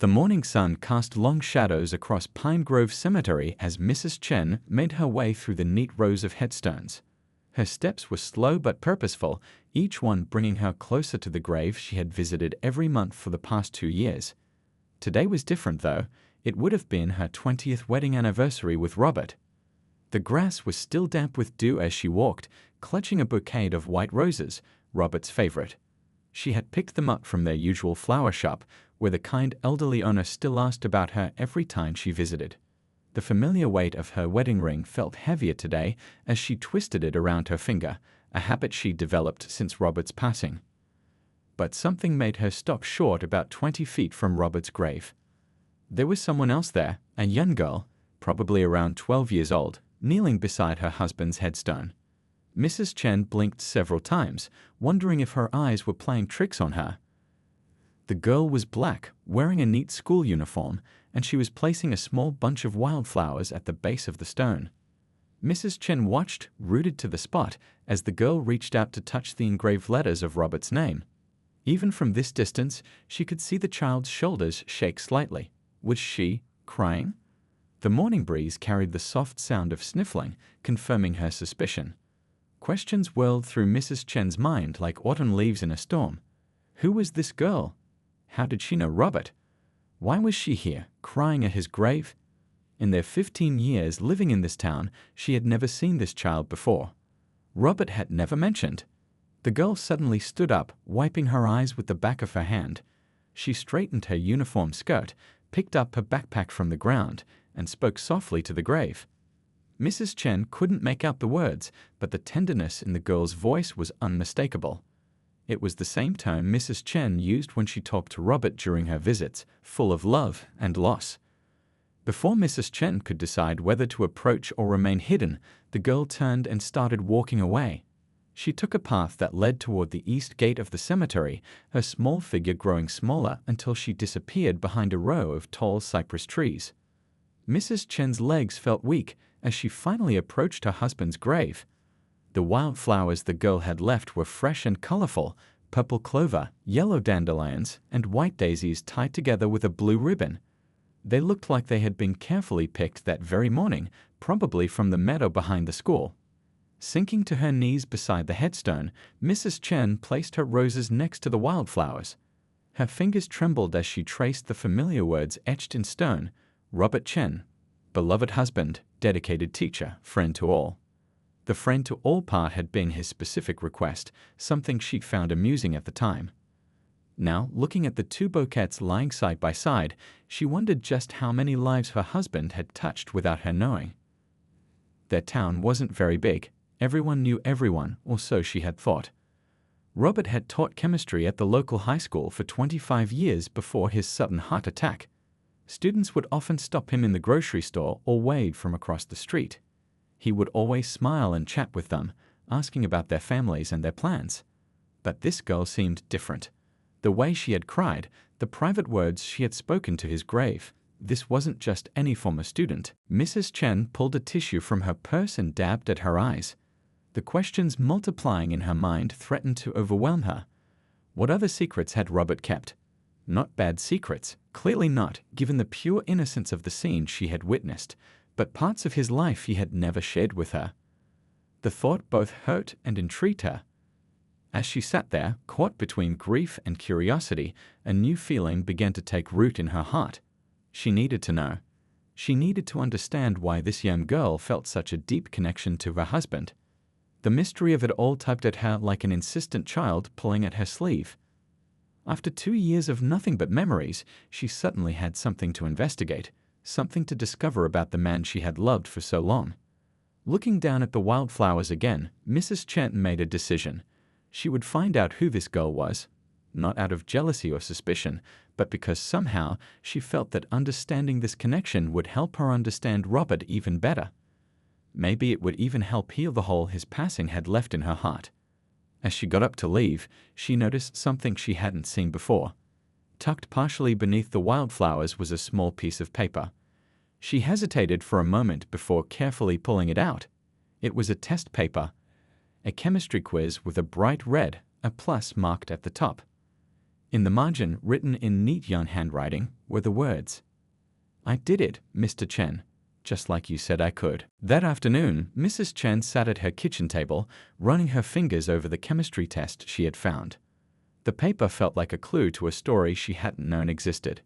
The morning sun cast long shadows across Pine Grove Cemetery as Mrs. Chen made her way through the neat rows of headstones. Her steps were slow but purposeful, each one bringing her closer to the grave she had visited every month for the past 2 years. Today was different, though. It would have been her 20th wedding anniversary with Robert. The grass was still damp with dew as she walked, clutching a bouquet of white roses, Robert's favorite. She had picked them up from their usual flower shop, where the kind elderly owner still asked about her every time she visited. The familiar weight of her wedding ring felt heavier today as she twisted it around her finger, a habit she'd developed since Robert's passing. But something made her stop short about 20 feet from Robert's grave. There was someone else there, a young girl, probably around 12 years old, kneeling beside her husband's headstone. Mrs. Chen blinked several times, wondering if her eyes were playing tricks on her. The girl was black, wearing a neat school uniform, and she was placing a small bunch of wildflowers at the base of the stone. Mrs. Chen watched, rooted to the spot, as the girl reached out to touch the engraved letters of Robert's name. Even from this distance, she could see the child's shoulders shake slightly. Was she crying? The morning breeze carried the soft sound of sniffling, confirming her suspicion. Questions whirled through Mrs. Chen's mind like autumn leaves in a storm. Who was this girl? How did she know Robert? Why was she here, crying at his grave? In their 15 years living in this town, she had never seen this child before. Robert had never mentioned. The girl suddenly stood up, wiping her eyes with the back of her hand. She straightened her uniform skirt, picked up her backpack from the ground, and spoke softly to the grave. Mrs. Chen couldn't make out the words, but the tenderness in the girl's voice was unmistakable. It was the same tone Mrs. Chen used when she talked to Robert during her visits, full of love and loss. Before Mrs. Chen could decide whether to approach or remain hidden, the girl turned and started walking away. She took a path that led toward the east gate of the cemetery, her small figure growing smaller until she disappeared behind a row of tall cypress trees. Mrs. Chen's legs felt weak as she finally approached her husband's grave. The wildflowers the girl had left were fresh and colorful, purple clover, yellow dandelions, and white daisies tied together with a blue ribbon. They looked like they had been carefully picked that very morning, probably from the meadow behind the school. Sinking to her knees beside the headstone, Mrs. Chen placed her roses next to the wildflowers. Her fingers trembled as she traced the familiar words etched in stone: Robert Chen, beloved husband, dedicated teacher, friend to all. The friend to all part had been his specific request, something she found amusing at the time. Now, looking at the two bouquets lying side by side, she wondered just how many lives her husband had touched without her knowing. Their town wasn't very big. Everyone knew everyone, or so she had thought. Robert had taught chemistry at the local high school for 25 years before his sudden heart attack. Students would often stop him in the grocery store or wave from across the street. He would always smile and chat with them, asking about their families and their plans. But this girl seemed different. The way she had cried, the private words she had spoken to his grave. This wasn't just any former student. Mrs. Chen pulled a tissue from her purse and dabbed at her eyes. The questions multiplying in her mind threatened to overwhelm her. What other secrets had Robert kept? Not bad secrets, clearly not, given the pure innocence of the scene she had witnessed, but parts of his life he had never shared with her. The thought both hurt and intrigued her. As she sat there, caught between grief and curiosity, a new feeling began to take root in her heart. She needed to know. She needed to understand why this young girl felt such a deep connection to her husband. The mystery of it all tugged at her like an insistent child pulling at her sleeve. After 2 years of nothing but memories, she suddenly had something to investigate, something to discover about the man she had loved for so long. Looking down at the wildflowers again, Mrs. Chen made a decision. She would find out who this girl was, not out of jealousy or suspicion, but because somehow she felt that understanding this connection would help her understand Robert even better. Maybe it would even help heal the hole his passing had left in her heart. As she got up to leave, she noticed something she hadn't seen before. Tucked partially beneath the wildflowers was a small piece of paper. She hesitated for a moment before carefully pulling it out. It was a test paper, a chemistry quiz with a bright red, a plus marked at the top. In the margin, written in neat young handwriting, were the words, "I did it, Mr. Chen, just like you said I could." That afternoon, Mrs. Chen sat at her kitchen table, running her fingers over the chemistry test she had found. The paper felt like a clue to a story she hadn't known existed.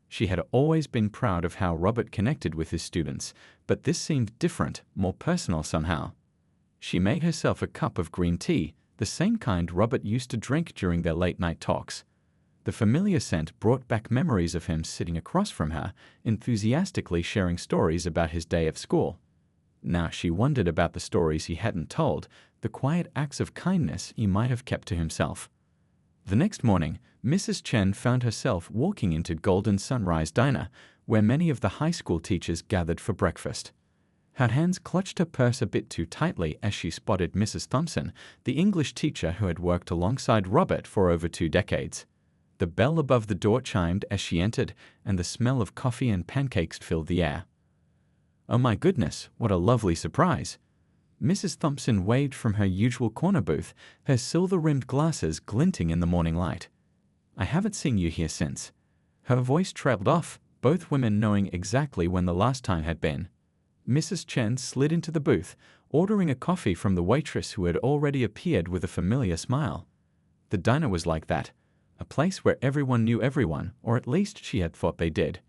She had always been proud of how Robert connected with his students, but this seemed different, more personal somehow. She made herself a cup of green tea, the same kind Robert used to drink during their late-night talks. The familiar scent brought back memories of him sitting across from her, enthusiastically sharing stories about his day at school. Now she wondered about the stories he hadn't told, the quiet acts of kindness he might have kept to himself. The next morning, Mrs. Chen found herself walking into Golden Sunrise Diner, where many of the high school teachers gathered for breakfast. Her hands clutched her purse a bit too tightly as she spotted Mrs. Thompson, the English teacher who had worked alongside Robert for over 2 decades. The bell above the door chimed as she entered, and the smell of coffee and pancakes filled the air. "Oh my goodness, what a lovely surprise!" Mrs. Thompson waved from her usual corner booth, her silver-rimmed glasses glinting in the morning light. "I haven't seen you here since." Her voice trailed off, both women knowing exactly when the last time had been. Mrs. Chen slid into the booth, ordering a coffee from the waitress who had already appeared with a familiar smile. The diner was like that, a place where everyone knew everyone, or at least she had thought they did.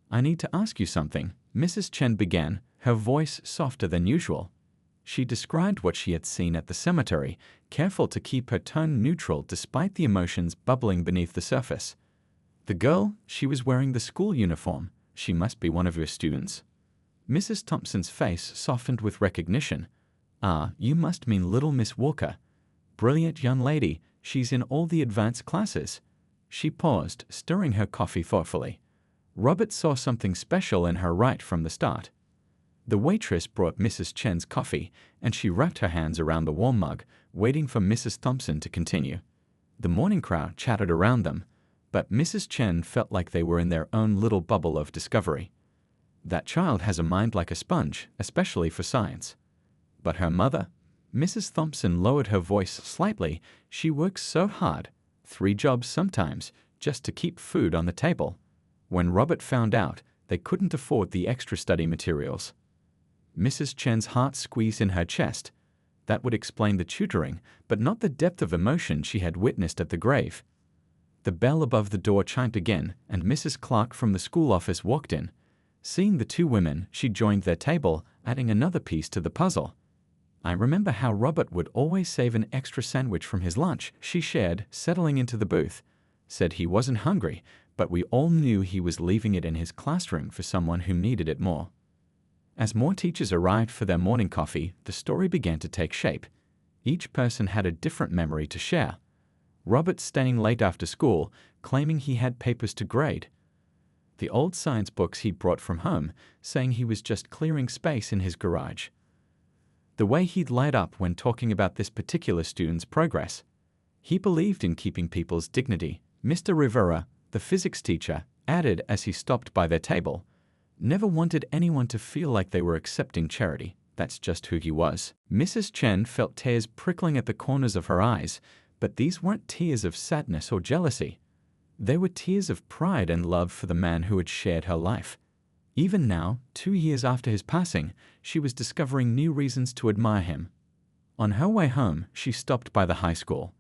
"I need to ask you something," Mrs. Chen began, her voice softer than usual. She described what she had seen at the cemetery, careful to keep her tone neutral despite the emotions bubbling beneath the surface. "The girl, she was wearing the school uniform. She must be one of your students." Mrs. Thompson's face softened with recognition. "Ah, you must mean little Miss Walker. Brilliant young lady, she's in all the advanced classes." She paused, stirring her coffee thoughtfully. Robert saw something special in her right from the start. The waitress brought Mrs. Chen's coffee, and she wrapped her hands around the warm mug, waiting for Mrs. Thompson to continue. The morning crowd chattered around them, but Mrs. Chen felt like they were in their own little bubble of discovery. "That child has a mind like a sponge, especially for science." But her mother? Mrs. Thompson lowered her voice slightly. "She works so hard, 3 jobs sometimes, just to keep food on the table." When Robert found out, they couldn't afford the extra study materials. Mrs. Chen's heart squeezed in her chest. That would explain the tutoring, but not the depth of emotion she had witnessed at the grave. The bell above the door chimed again, and Mrs. Clark from the school office walked in. Seeing the 2 women, she joined their table, adding another piece to the puzzle. "I remember how Robert would always save an extra sandwich from his lunch," she shared, settling into the booth. "Said he wasn't hungry, but we all knew he was leaving it in his classroom for someone who needed it more." As more teachers arrived for their morning coffee, the story began to take shape. Each person had a different memory to share. Robert staying late after school, claiming he had papers to grade. The old science books he brought from home, saying he was just clearing space in his garage. The way he'd light up when talking about this particular student's progress. He believed in keeping people's dignity. Mr. Rivera, the physics teacher, added as he stopped by their table, "Never wanted anyone to feel like they were accepting charity. That's just who he was." Mrs. Chen felt tears prickling at the corners of her eyes, but these weren't tears of sadness or jealousy. They were tears of pride and love for the man who had shared her life. Even now, 2 years after his passing, she was discovering new reasons to admire him. On her way home, she stopped by the high school.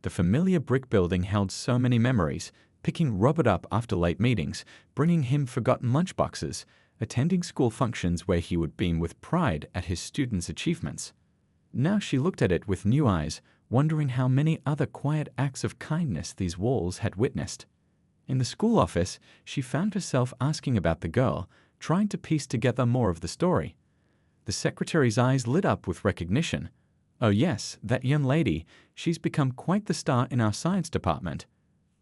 The familiar brick building held so many memories, picking Robert up after late meetings, bringing him forgotten lunchboxes, attending school functions where he would beam with pride at his students' achievements. Now she looked at it with new eyes, wondering how many other quiet acts of kindness these walls had witnessed. In the school office, she found herself asking about the girl, trying to piece together more of the story. The secretary's eyes lit up with recognition. "Oh yes, that young lady, she's become quite the star in our science department.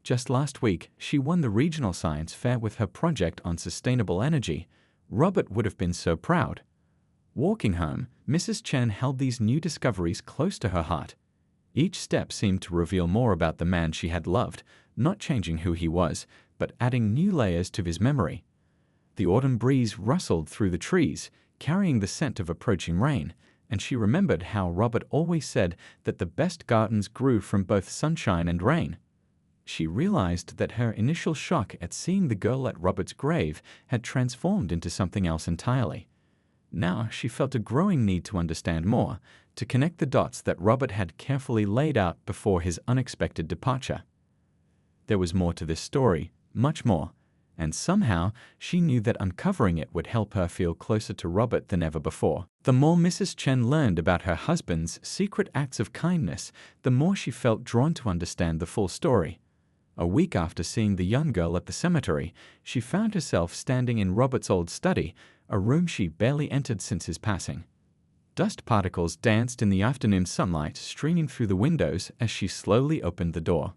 Just last week, she won the regional science fair with her project on sustainable energy. Robert would have been so proud." Walking home, Mrs. Chen held these new discoveries close to her heart. Each step seemed to reveal more about the man she had loved, not changing who he was, but adding new layers to his memory. The autumn breeze rustled through the trees, carrying the scent of approaching rain, and she remembered how Robert always said that the best gardens grew from both sunshine and rain. She realized that her initial shock at seeing the girl at Robert's grave had transformed into something else entirely. Now she felt a growing need to understand more, to connect the dots that Robert had carefully laid out before his unexpected departure. There was more to this story, much more, and somehow she knew that uncovering it would help her feel closer to Robert than ever before. The more Mrs. Chen learned about her husband's secret acts of kindness, the more she felt drawn to understand the full story. A week after seeing the young girl at the cemetery, she found herself standing in Robert's old study, a room she barely entered since his passing. Dust particles danced in the afternoon sunlight streaming through the windows as she slowly opened the door.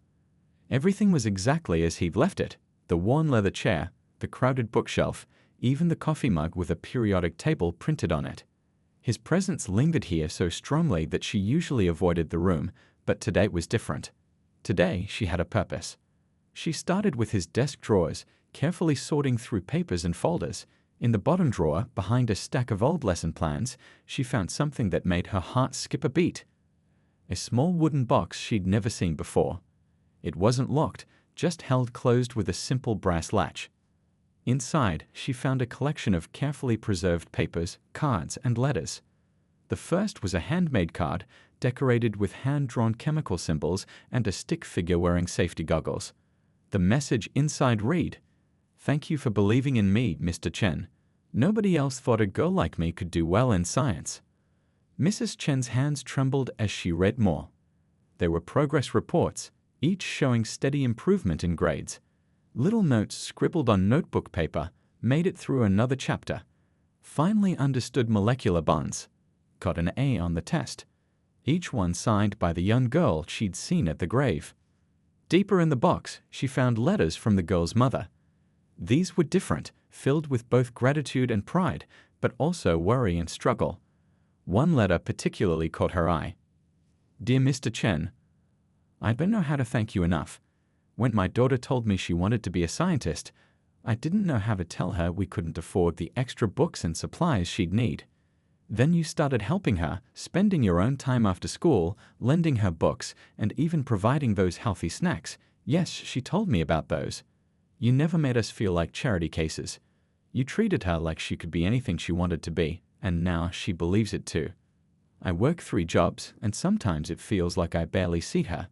Everything was exactly as he'd left it: the worn leather chair, the crowded bookshelf, even the coffee mug with a periodic table printed on it. His presence lingered here so strongly that she usually avoided the room, but today was different. Today she had a purpose. She started with his desk drawers, carefully sorting through papers and folders. In the bottom drawer, behind a stack of old lesson plans, she found something that made her heart skip a beat. A small wooden box she'd never seen before. It wasn't locked, just held closed with a simple brass latch. Inside, she found a collection of carefully preserved papers, cards, and letters. The first was a handmade card, decorated with hand-drawn chemical symbols and a stick figure wearing safety goggles. The message inside read, "Thank you for believing in me, Mr. Chen. Nobody else thought a girl like me could do well in science." Mrs. Chen's hands trembled as she read more. There were progress reports, each showing steady improvement in grades. Little notes scribbled on notebook paper made it through another chapter. Finally understood molecular bonds. Got an A on the test. Each one signed by the young girl she'd seen at the grave. Deeper in the box, she found letters from the girl's mother. These were different, filled with both gratitude and pride, but also worry and struggle. One letter particularly caught her eye. "Dear Mr. Chen, I don't know how to thank you enough. When my daughter told me she wanted to be a scientist, I didn't know how to tell her we couldn't afford the extra books and supplies she'd need. Then you started helping her, spending your own time after school, lending her books, and even providing those healthy snacks. Yes, she told me about those. You never made us feel like charity cases. You treated her like she could be anything she wanted to be, and now she believes it too. I work 3 jobs, and sometimes it feels like I barely see her.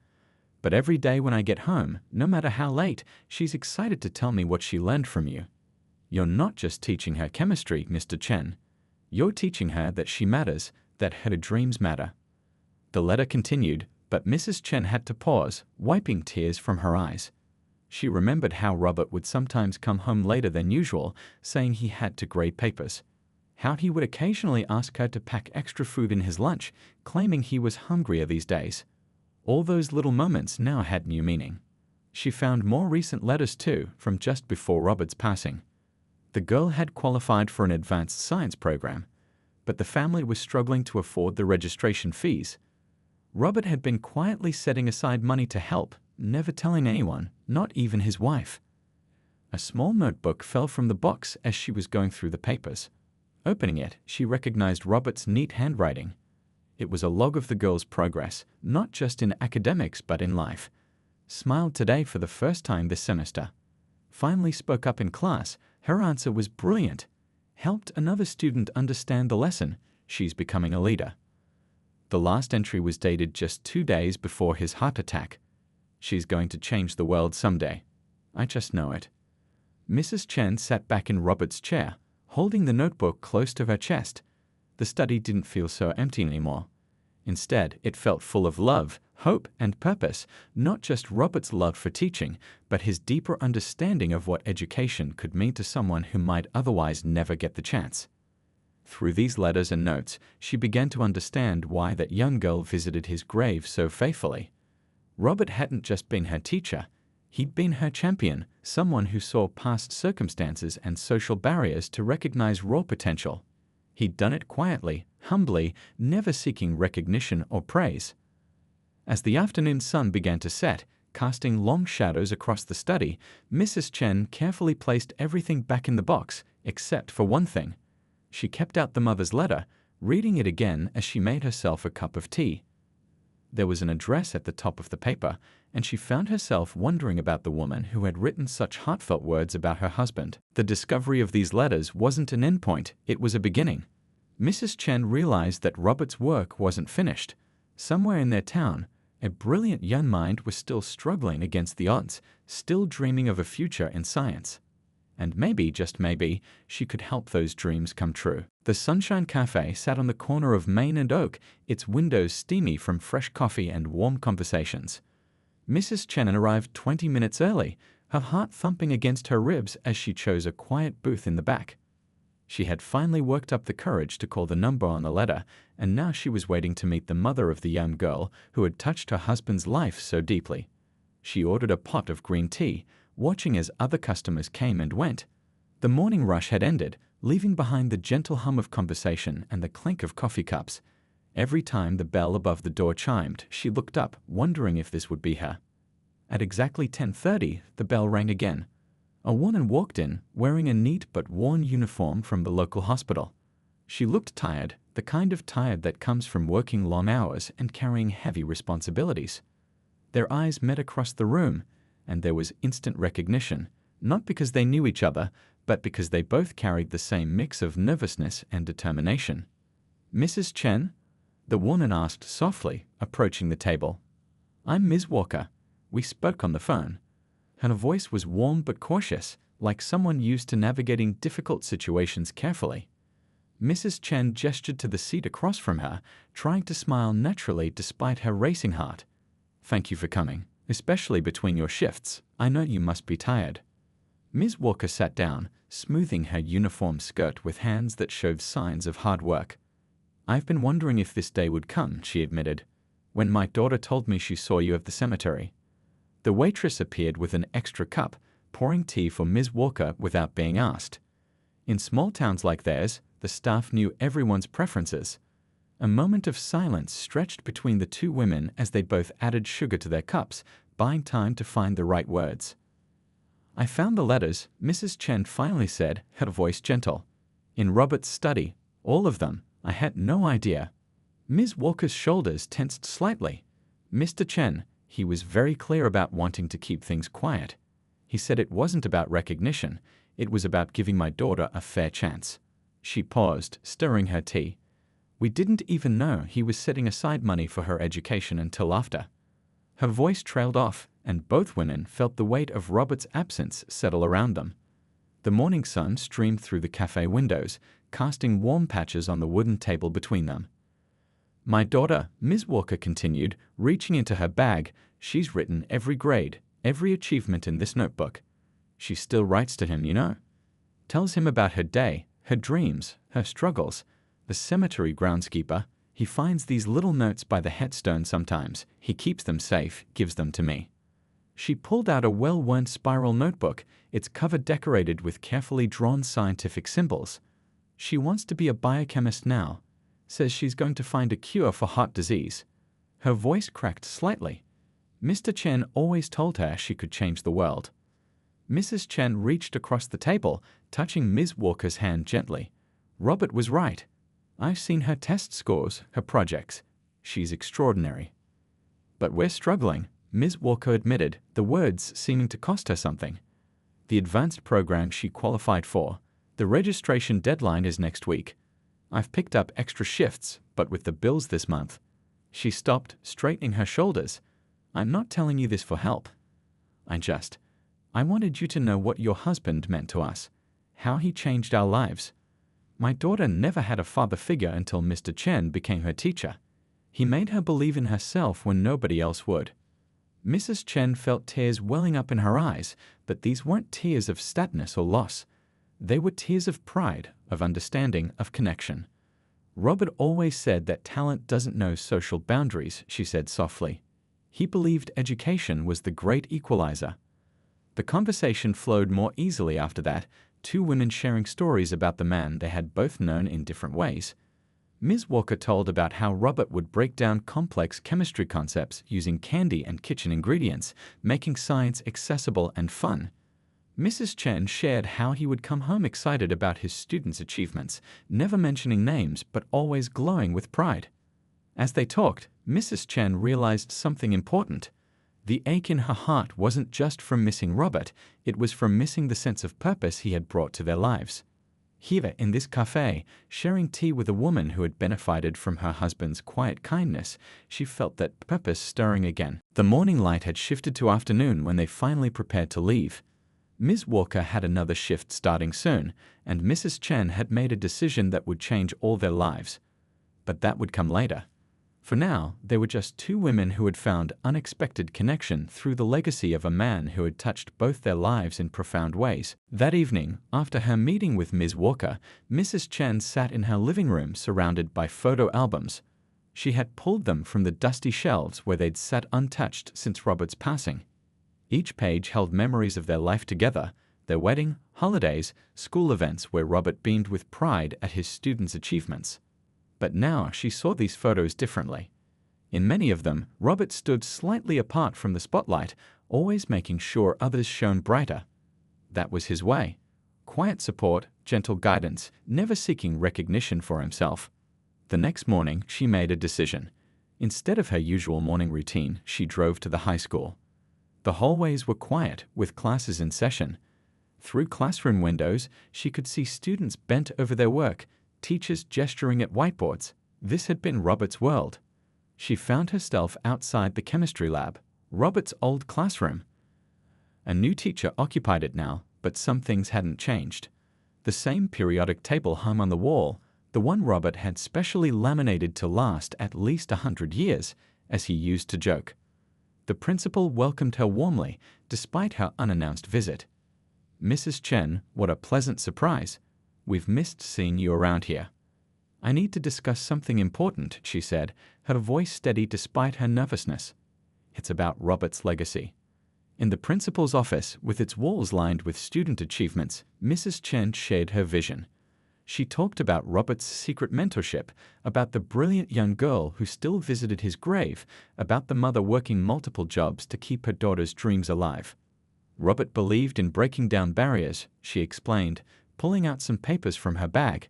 But every day when I get home, no matter how late, she's excited to tell me what she learned from you. You're not just teaching her chemistry, Mr. Chen. You're teaching her that she matters, that her dreams matter." The letter continued, but Mrs. Chen had to pause, wiping tears from her eyes. She remembered how Robert would sometimes come home later than usual, saying he had to grade papers. How he would occasionally ask her to pack extra food in his lunch, claiming he was hungrier these days. All those little moments now had new meaning. She found more recent letters too, from just before Robert's passing. The girl had qualified for an advanced science program, but the family was struggling to afford the registration fees. Robert had been quietly setting aside money to help, never telling anyone, not even his wife. A small notebook fell from the box as she was going through the papers. Opening it, she recognized Robert's neat handwriting. It was a log of the girl's progress, not just in academics but in life. Smiled today for the first time this semester. Finally spoke up in class. Her answer was brilliant. Helped another student understand the lesson. She's becoming a leader. The last entry was dated just 2 days before his heart attack. She's going to change the world someday. I just know it. Mrs. Chen sat back in Robert's chair, holding the notebook close to her chest. The study didn't feel so empty anymore. Instead, it felt full of love, hope, and purpose, not just Robert's love for teaching, but his deeper understanding of what education could mean to someone who might otherwise never get the chance. Through these letters and notes, she began to understand why that young girl visited his grave so faithfully. Robert hadn't just been her teacher. He'd been her champion, someone who saw past circumstances and social barriers to recognize raw potential. He'd done it quietly, humbly, never seeking recognition or praise. As the afternoon sun began to set, casting long shadows across the study, Mrs. Chen carefully placed everything back in the box, except for one thing. She kept out the mother's letter, reading it again as she made herself a cup of tea. There was an address at the top of the paper, and she found herself wondering about the woman who had written such heartfelt words about her husband. The discovery of these letters wasn't an endpoint, it was a beginning. Mrs. Chen realized that Robert's work wasn't finished. Somewhere in their town, a brilliant young mind was still struggling against the odds, still dreaming of a future in science. And maybe, just maybe, she could help those dreams come true. The Sunshine Cafe sat on the corner of Main and Oak, its windows steamy from fresh coffee and warm conversations. Mrs. Chen arrived 20 minutes early, her heart thumping against her ribs as she chose a quiet booth in the back. She had finally worked up the courage to call the number on the letter, and now she was waiting to meet the mother of the young girl who had touched her husband's life so deeply. She ordered a pot of green tea, watching as other customers came and went. The morning rush had ended, leaving behind the gentle hum of conversation and the clink of coffee cups. Every time the bell above the door chimed, she looked up, wondering if this would be her. At exactly 10:30, the bell rang again. A woman walked in, wearing a neat but worn uniform from the local hospital. She looked tired, the kind of tired that comes from working long hours and carrying heavy responsibilities. Their eyes met across the room, and there was instant recognition, not because they knew each other, but because they both carried the same mix of nervousness and determination. "Mrs. Chen?" the woman asked softly, approaching the table. "I'm Ms. Walker. We spoke on the phone." Her voice was warm but cautious, like someone used to navigating difficult situations carefully. Mrs. Chen gestured to the seat across from her, trying to smile naturally despite her racing heart. "Thank you for coming, especially between your shifts. I know you must be tired." Ms. Walker sat down, smoothing her uniform skirt with hands that showed signs of hard work. "I've been wondering if this day would come," she admitted, "when my daughter told me she saw you at the cemetery." The waitress appeared with an extra cup, pouring tea for Ms. Walker without being asked. In small towns like theirs, the staff knew everyone's preferences. A moment of silence stretched between the two women as they both added sugar to their cups, buying time to find the right words. "I found the letters," Mrs. Chen finally said, her voice gentle. "In Robert's study, all of them. I had no idea." Ms. Walker's shoulders tensed slightly. "Mr. Chen, he was very clear about wanting to keep things quiet. He said it wasn't about recognition, it was about giving my daughter a fair chance." She paused, stirring her tea. "We didn't even know he was setting aside money for her education until after." Her voice trailed off, and both women felt the weight of Robert's absence settle around them. The morning sun streamed through the cafe windows, casting warm patches on the wooden table between them. "My daughter," Ms. Walker continued, reaching into her bag, "she's written every grade, every achievement in this notebook. She still writes to him, you know. Tells him about her day, her dreams, her struggles. The cemetery groundskeeper, he finds these little notes by the headstone sometimes. He keeps them safe, gives them to me." She pulled out a well-worn spiral notebook, its cover decorated with carefully drawn scientific symbols. "She wants to be a biochemist now. Says she's going to find a cure for heart disease." Her voice cracked slightly. Mr. Chen always told her she could change the world. Mrs. Chen reached across the table, touching Ms. Walker's hand gently. "Robert was right. I've seen her test scores, her projects. She's extraordinary." "But we're struggling," Ms. Walker admitted, the words seeming to cost her something. "The advanced program she qualified for. The registration deadline is next week. I've picked up extra shifts, but with the bills this month." She stopped, straightening her shoulders. "I'm not telling you this for help. I wanted you to know what your husband meant to us, how he changed our lives. My daughter never had a father figure until Mr. Chen became her teacher. He made her believe in herself when nobody else would." Mrs. Chen felt tears welling up in her eyes, but these weren't tears of sadness or loss. They were tears of pride, of understanding, of connection. "Robert always said that talent doesn't know social boundaries," she said softly. "He believed education was the great equalizer." The conversation flowed more easily after that, two women sharing stories about the man they had both known in different ways. Ms. Walker told about how Robert would break down complex chemistry concepts using candy and kitchen ingredients, making science accessible and fun. Mrs. Chen shared how he would come home excited about his students' achievements, never mentioning names but always glowing with pride. As they talked, Mrs. Chen realized something important. The ache in her heart wasn't just from missing Robert, it was from missing the sense of purpose he had brought to their lives. Here, in this cafe, sharing tea with a woman who had benefited from her husband's quiet kindness, she felt that purpose stirring again. The morning light had shifted to afternoon when they finally prepared to leave. Ms. Walker had another shift starting soon, and Mrs. Chen had made a decision that would change all their lives. But that would come later. For now, they were just two women who had found unexpected connection through the legacy of a man who had touched both their lives in profound ways. That evening, after her meeting with Ms. Walker, Mrs. Chen sat in her living room surrounded by photo albums. She had pulled them from the dusty shelves where they'd sat untouched since Robert's passing. Each page held memories of their life together, their wedding, holidays, school events where Robert beamed with pride at his students' achievements. But now she saw these photos differently. In many of them, Robert stood slightly apart from the spotlight, always making sure others shone brighter. That was his way. Quiet support, gentle guidance, never seeking recognition for himself. The next morning, she made a decision. Instead of her usual morning routine, she drove to the high school. The hallways were quiet, with classes in session. Through classroom windows, she could see students bent over their work, teachers gesturing at whiteboards. This had been Robert's world. She found herself outside the chemistry lab, Robert's old classroom. A new teacher occupied it now, but some things hadn't changed. The same periodic table hung on the wall, the one Robert had specially laminated to last at least 100 years, as he used to joke. The principal welcomed her warmly, despite her unannounced visit. "Mrs. Chen, what a pleasant surprise. We've missed seeing you around here." "I need to discuss something important," she said, her voice steady despite her nervousness. "It's about Robert's legacy." In the principal's office, with its walls lined with student achievements, Mrs. Chen shared her vision. She talked about Robert's secret mentorship, about the brilliant young girl who still visited his grave, about the mother working multiple jobs to keep her daughter's dreams alive. Robert believed in breaking down barriers, she explained, pulling out some papers from her bag.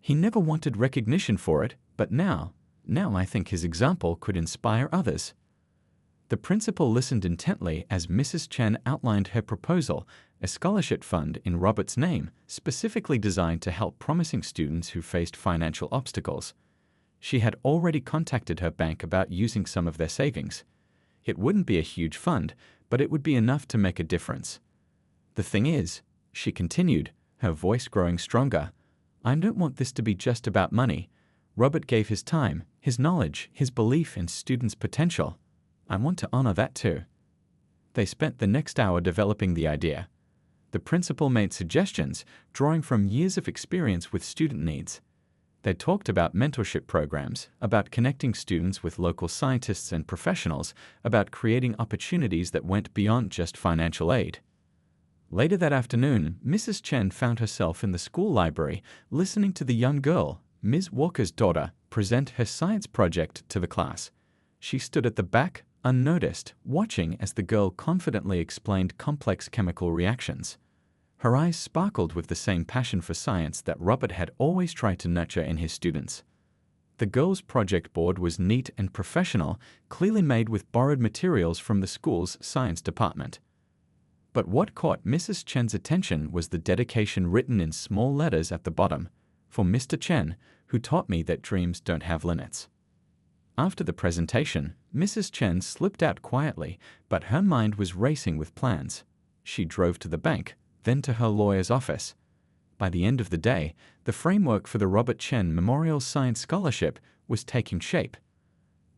He never wanted recognition for it, but now I think his example could inspire others. The principal listened intently as Mrs. Chen outlined her proposal, a scholarship fund in Robert's name, specifically designed to help promising students who faced financial obstacles. She had already contacted her bank about using some of their savings. It wouldn't be a huge fund, but it would be enough to make a difference. "The thing is," she continued, her voice growing stronger, "I don't want this to be just about money. Robert gave his time, his knowledge, his belief in students' potential. I want to honor that too." They spent the next hour developing the idea. The principal made suggestions, drawing from years of experience with student needs. They talked about mentorship programs, about connecting students with local scientists and professionals, about creating opportunities that went beyond just financial aid. Later that afternoon, Mrs. Chen found herself in the school library, listening to the young girl, Ms. Walker's daughter, present her science project to the class. She stood at the back, unnoticed, watching as the girl confidently explained complex chemical reactions. Her eyes sparkled with the same passion for science that Robert had always tried to nurture in his students. The girl's project board was neat and professional, clearly made with borrowed materials from the school's science department. But what caught Mrs. Chen's attention was the dedication written in small letters at the bottom, "For Mr. Chen, who taught me that dreams don't have limits." After the presentation, Mrs. Chen slipped out quietly, but her mind was racing with plans. She drove to the bank, then to her lawyer's office. By the end of the day, the framework for the Robert Chen Memorial Science Scholarship was taking shape.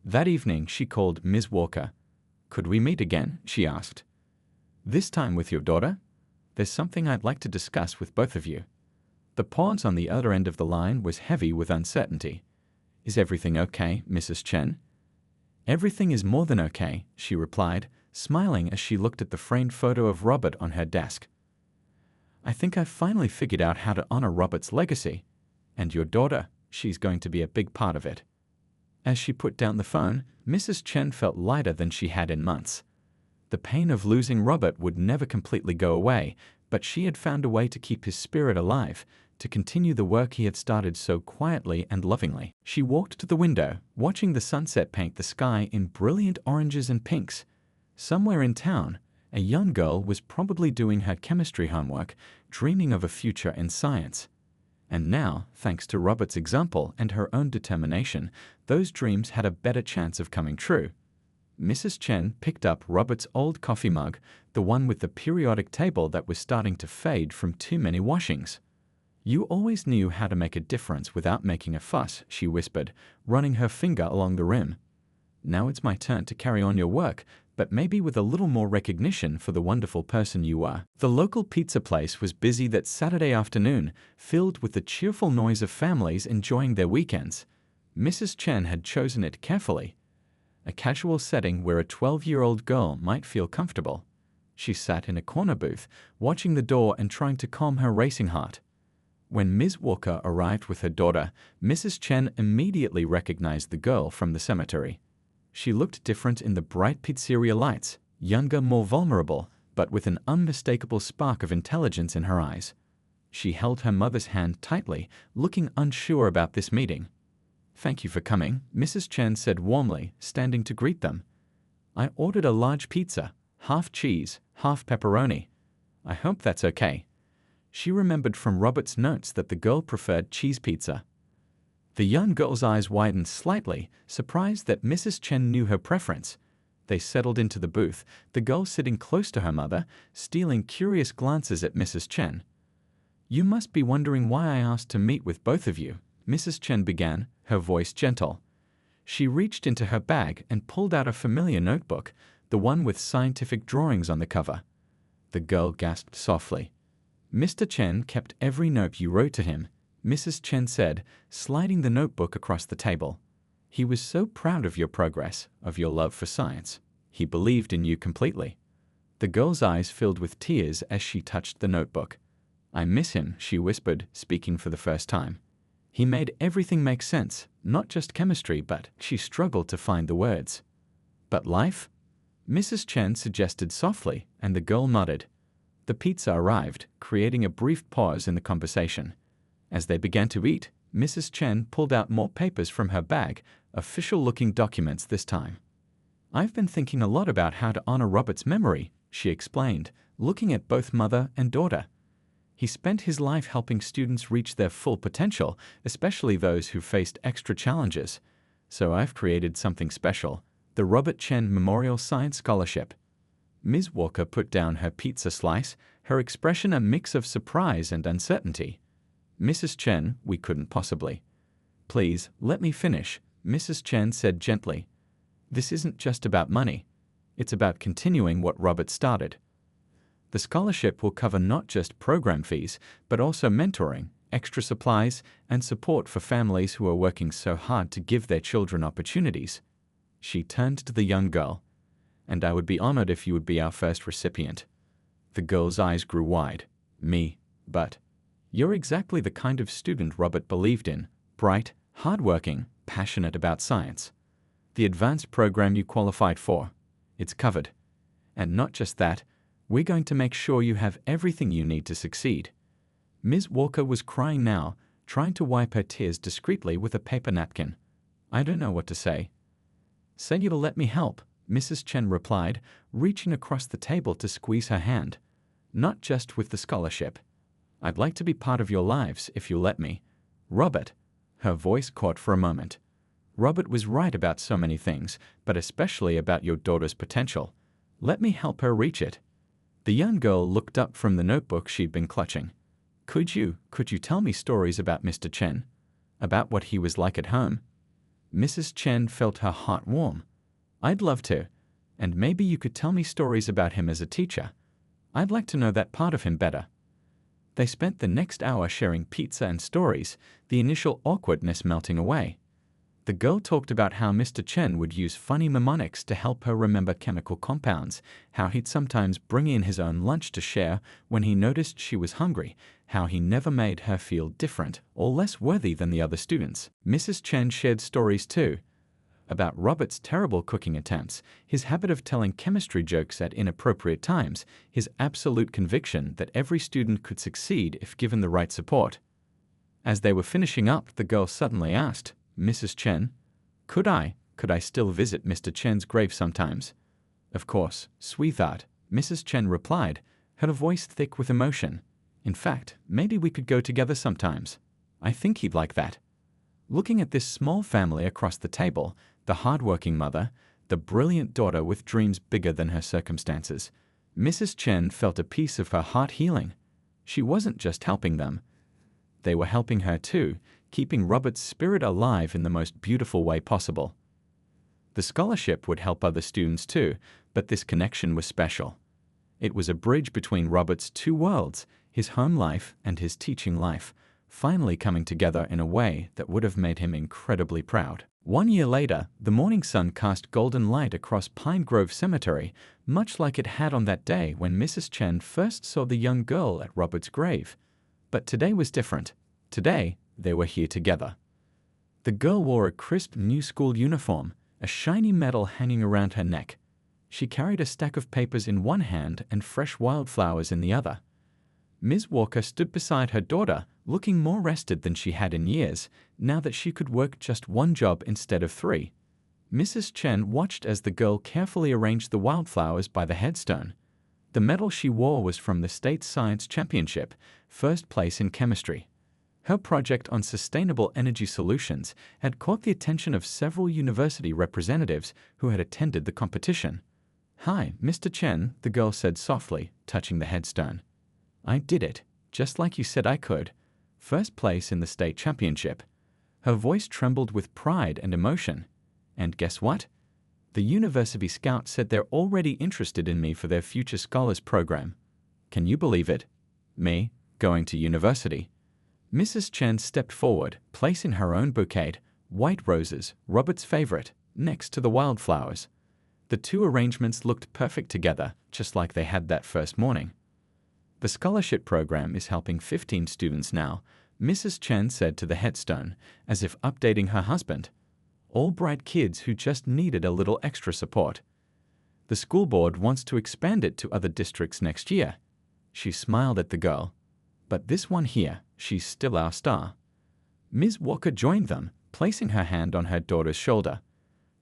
That evening, she called Ms. Walker. "Could we meet again?" she asked. "This time with your daughter? There's something I'd like to discuss with both of you." The pause on the other end of the line was heavy with uncertainty. "Is everything okay, Mrs. Chen?" "Everything is more than okay," she replied, smiling as she looked at the framed photo of Robert on her desk. "I think I've finally figured out how to honor Robert's legacy. And your daughter, she's going to be a big part of it." As she put down the phone, Mrs. Chen felt lighter than she had in months. The pain of losing Robert would never completely go away, but she had found a way to keep his spirit alive, to continue the work he had started so quietly and lovingly. She walked to the window, watching the sunset paint the sky in brilliant oranges and pinks. Somewhere in town, a young girl was probably doing her chemistry homework, dreaming of a future in science. And now, thanks to Robert's example and her own determination, those dreams had a better chance of coming true. Mrs. Chen picked up Robert's old coffee mug, the one with the periodic table that was starting to fade from too many washings. "You always knew how to make a difference without making a fuss," she whispered, running her finger along the rim. "Now it's my turn to carry on your work, but maybe with a little more recognition for the wonderful person you are." The local pizza place was busy that Saturday afternoon, filled with the cheerful noise of families enjoying their weekends. Mrs. Chen had chosen it carefully, a casual setting where a 12-year-old girl might feel comfortable. She sat in a corner booth, watching the door and trying to calm her racing heart. When Ms. Walker arrived with her daughter, Mrs. Chen immediately recognized the girl from the cemetery. She looked different in the bright pizzeria lights, younger, more vulnerable, but with an unmistakable spark of intelligence in her eyes. She held her mother's hand tightly, looking unsure about this meeting. "Thank you for coming," Mrs. Chen said warmly, standing to greet them. "I ordered a large pizza, half cheese, half pepperoni. I hope that's okay." She remembered from Robert's notes that the girl preferred cheese pizza. The young girl's eyes widened slightly, surprised that Mrs. Chen knew her preference. They settled into the booth, the girl sitting close to her mother, stealing curious glances at Mrs. Chen. "You must be wondering why I asked to meet with both of you," Mrs. Chen began, her voice gentle. She reached into her bag and pulled out a familiar notebook, the one with scientific drawings on the cover. The girl gasped softly. "Mr. Chen kept every note you wrote to him," Mrs. Chen said, sliding the notebook across the table. "He was so proud of your progress, of your love for science. He believed in you completely." The girl's eyes filled with tears as she touched the notebook. "I miss him," she whispered, speaking for the first time. "He made everything make sense, not just chemistry, but—" She struggled to find the words. "But life?" Mrs. Chen suggested softly, and the girl nodded. The pizza arrived, creating a brief pause in the conversation. As they began to eat, Mrs. Chen pulled out more papers from her bag, official-looking documents this time. "I've been thinking a lot about how to honor Robert's memory," she explained, looking at both mother and daughter. "He spent his life helping students reach their full potential, especially those who faced extra challenges. So I've created something special, the Robert Chen Memorial Science Scholarship." Ms. Walker put down her pizza slice, her expression a mix of surprise and uncertainty. "Mrs. Chen, we couldn't possibly." "Please, let me finish," Mrs. Chen said gently. "This isn't just about money. It's about continuing what Robert started. The scholarship will cover not just program fees, but also mentoring, extra supplies, and support for families who are working so hard to give their children opportunities." She turned to the young girl. "And I would be honored if you would be our first recipient." The girl's eyes grew wide. "Me? But you're exactly the kind of student Robert believed in, bright, hardworking, passionate about science. The advanced program you qualified for, it's covered. And not just that, we're going to make sure you have everything you need to succeed." Ms. Walker was crying now, trying to wipe her tears discreetly with a paper napkin. "I don't know what to say." "Say you'll let me help," Mrs. Chen replied, reaching across the table to squeeze her hand. "Not just with the scholarship. I'd like to be part of your lives if you'll let me. Robert," her voice caught for a moment. "Robert was right about so many things, but especially about your daughter's potential. Let me help her reach it." The young girl looked up from the notebook she'd been clutching. Could you tell me stories about Mr. Chen? About what he was like at home?" Mrs. Chen felt her heart warm. "I'd love to. And maybe you could tell me stories about him as a teacher. I'd like to know that part of him better." They spent the next hour sharing pizza and stories, the initial awkwardness melting away. The girl talked about how Mr. Chen would use funny mnemonics to help her remember chemical compounds, how he'd sometimes bring in his own lunch to share when he noticed she was hungry, how he never made her feel different or less worthy than the other students. Mrs. Chen shared stories too, about Robert's terrible cooking attempts, his habit of telling chemistry jokes at inappropriate times, his absolute conviction that every student could succeed if given the right support. As they were finishing up, the girl suddenly asked, "Mrs. Chen, could I still visit Mr. Chen's grave sometimes?" "Of course, sweetheart," Mrs. Chen replied, her voice thick with emotion. "In fact, maybe we could go together sometimes. I think he'd like that." Looking at this small family across the table, the hardworking mother, the brilliant daughter with dreams bigger than her circumstances, Mrs. Chen felt a piece of her heart healing. She wasn't just helping them. They were helping her too, keeping Robert's spirit alive in the most beautiful way possible. The scholarship would help other students too, but this connection was special. It was a bridge between Robert's two worlds, his home life and his teaching life, finally coming together in a way that would have made him incredibly proud. 1 year later, the morning sun cast golden light across Pine Grove Cemetery, much like it had on that day when Mrs. Chen first saw the young girl at Robert's grave. But today was different. Today, they were here together. The girl wore a crisp new school uniform, a shiny medal hanging around her neck. She carried a stack of papers in one hand and fresh wildflowers in the other. Ms. Walker stood beside her daughter, looking more rested than she had in years, now that she could work just one job instead of 3. Mrs. Chen watched as the girl carefully arranged the wildflowers by the headstone. The medal she wore was from the State Science Championship, first place in chemistry. Her project on sustainable energy solutions had caught the attention of several university representatives who had attended the competition. "Hi, Mr. Chen," the girl said softly, touching the headstone. "I did it, just like you said I could. First place in the state championship." Her voice trembled with pride and emotion. "And guess what? The University Scouts said they're already interested in me for their Future Scholars program. Can you believe it? Me, going to university." Mrs. Chen stepped forward, placing her own bouquet, white roses, Robert's favorite, next to the wildflowers. The two arrangements looked perfect together, just like they had that first morning. "The scholarship program is helping 15 students now," Mrs. Chen said to the headstone, as if updating her husband. "All bright kids who just needed a little extra support. The school board wants to expand it to other districts next year." She smiled at the girl. "But this one here, she's still our star." Ms. Walker joined them, placing her hand on her daughter's shoulder.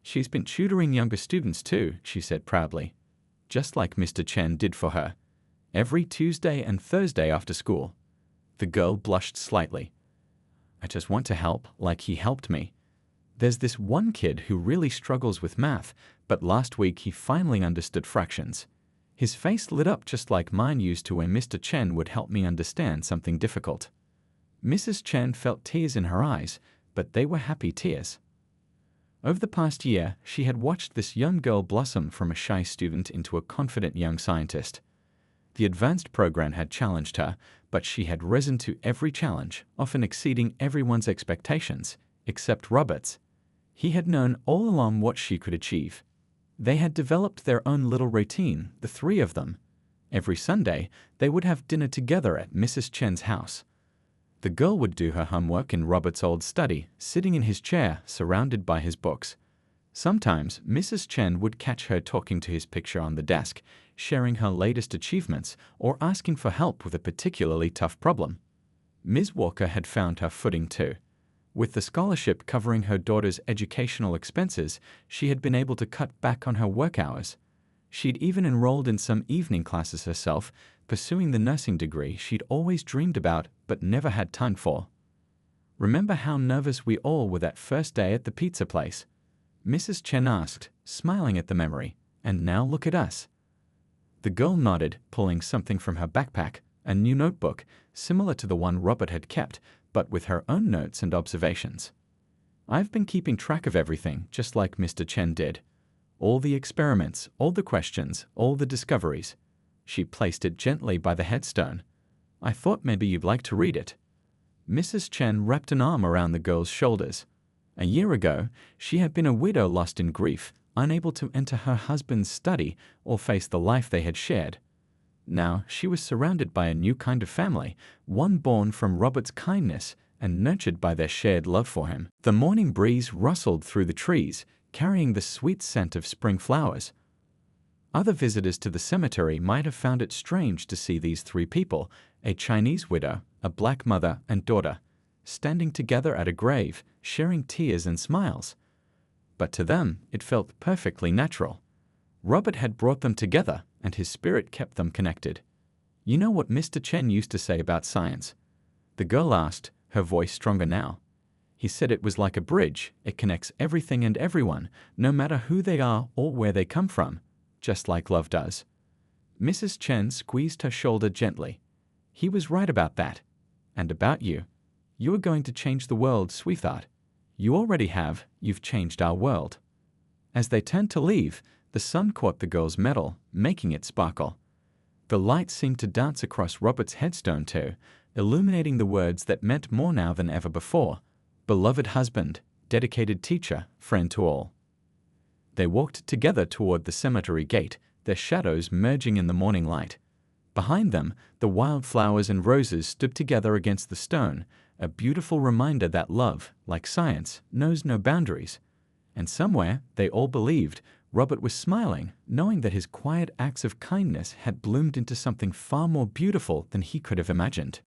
"She's been tutoring younger students too," she said proudly. "Just like Mr. Chen did for her. Every Tuesday and Thursday after school." The girl blushed slightly. "I just want to help like he helped me. There's this one kid who really struggles with math, but last week he finally understood fractions. His face lit up just like mine used to when Mr. Chen would help me understand something difficult." Mrs. Chen felt tears in her eyes, but they were happy tears. Over the past year, she had watched this young girl blossom from a shy student into a confident young scientist. The advanced program had challenged her, but she had risen to every challenge, often exceeding everyone's expectations, except Robert's. He had known all along what she could achieve. They had developed their own little routine, the 3 of them. Every Sunday, they would have dinner together at Mrs. Chen's house. The girl would do her homework in Robert's old study, sitting in his chair, surrounded by his books. Sometimes, Mrs. Chen would catch her talking to his picture on the desk, sharing her latest achievements, or asking for help with a particularly tough problem. Ms. Walker had found her footing too. With the scholarship covering her daughter's educational expenses, she had been able to cut back on her work hours. She'd even enrolled in some evening classes herself, pursuing the nursing degree she'd always dreamed about but never had time for. "Remember how nervous we all were that first day at the pizza place?" Mrs. Chen asked, smiling at the memory. "And now look at us." The girl nodded, pulling something from her backpack, a new notebook, similar to the one Robert had kept, but with her own notes and observations. "I've been keeping track of everything, just like Mr. Chen did. All the experiments, all the questions, all the discoveries." She placed it gently by the headstone. "I thought maybe you'd like to read it." Mrs. Chen wrapped an arm around the girl's shoulders. A year ago, she had been a widow lost in grief, unable to enter her husband's study or face the life they had shared. Now she was surrounded by a new kind of family, one born from Robert's kindness and nurtured by their shared love for him. The morning breeze rustled through the trees, carrying the sweet scent of spring flowers. Other visitors to the cemetery might have found it strange to see these 3 people, a Chinese widow, a black mother and daughter, standing together at a grave, sharing tears and smiles. But to them, it felt perfectly natural. Robert had brought them together, and his spirit kept them connected. "You know what Mr. Chen used to say about science?" The girl asked, her voice stronger now. "He said it was like a bridge. It connects everything and everyone, no matter who they are or where they come from, just like love does." Mrs. Chen squeezed her shoulder gently. "He was right about that. And about you. You are going to change the world, sweetheart. You already have. You've changed our world." As they turned to leave, the sun caught the girl's medal, making it sparkle. The light seemed to dance across Robert's headstone too, illuminating the words that meant more now than ever before: beloved husband, dedicated teacher, friend to all. They walked together toward the cemetery gate, their shadows merging in the morning light. Behind them, the wildflowers and roses stood together against the stone, a beautiful reminder that love, like science, knows no boundaries. And somewhere, they all believed, Robert was smiling, knowing that his quiet acts of kindness had bloomed into something far more beautiful than he could have imagined.